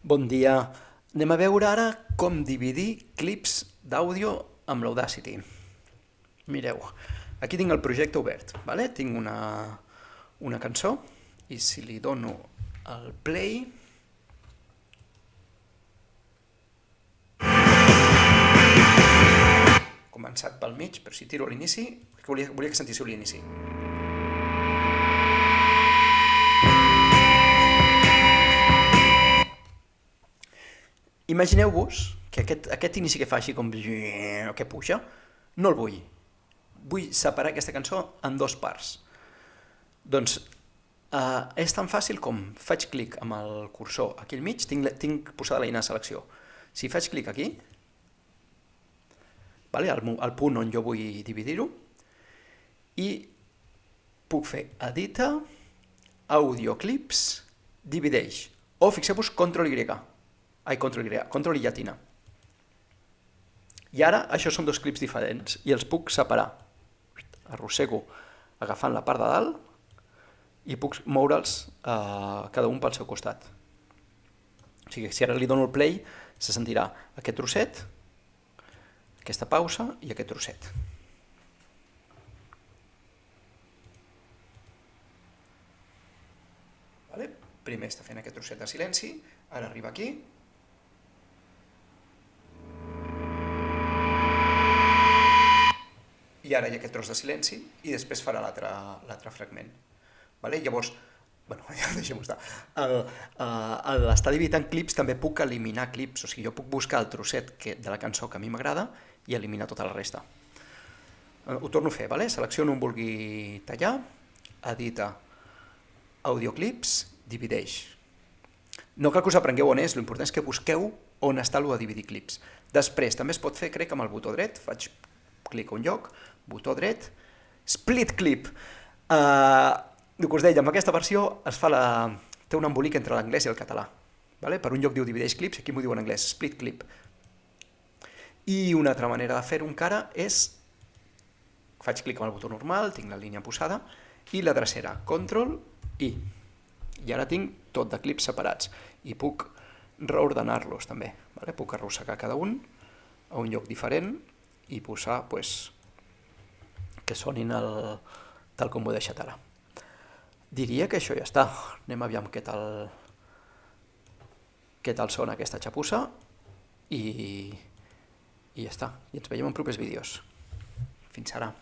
Bon dia. Anem a veure ara com dividir clips d'àudio amb l'Audacity. Mireu, aquí tinc el projecte obert, vale? Tinc una cançó i si li dono el play... Començat pel mig, però si tiro a l'inici, volia que sentíssiu l'inici. Imagineu-vos que aquest inici que fa així com que puja, no el vull. Vull separar aquesta cançó en dues parts. Doncs és tan fàcil com faig clic amb el cursor aquí al mig, tinc posada l'eina de selecció. Si faig clic aquí, al punt on jo vull dividir-ho, i puc fer edita, audioclips, divideix, o fixeu-vos Ctrl i llatina. I ara això són dos clips diferents i els puc separar. Arrossego agafant la part de dalt i puc moure'ls cada un pel seu costat. O sigui, si ara li dono el play, se sentirà aquest trosset, aquesta pausa i aquest trosset. Primer està fent aquest trosset de silenci, ara arriba aquí, i ara hi ha aquest tros de silenci i després farà l'altre fragment. Llavors, ja deixem-ho estar. A l'estar dividit en clips també puc eliminar clips, o sigui, jo puc buscar el trosset de la cançó que a mi m'agrada i eliminar tota la resta. Ho torno a fer, selecciono on vulgui tallar, edita, audioclips, divideix. No cal que us aprengueu on és, l'important és que busqueu on està el de dividir clips. Després també es pot fer, crec, amb el botó dret, faig clic a un lloc, botó dret, split clip. El que us deia, amb aquesta versió té un embolic entre l'anglès i el català. Per un lloc diu divideix clips, aquí m'ho diu en anglès, split clip. I una altra manera de fer-ho encara és, faig clic amb el botó normal, tinc la línia posada, i la drecera, Ctrl I. I ara tinc tot de clips separats i puc reordenar-los també. Puc arrossegar cada un a un lloc diferent i posar que sonin tal com ho he deixat ara. Diria que això ja està. Anem a veure què tal sona aquesta xapussa i ja està. I ens veiem en propers vídeos. Fins ara.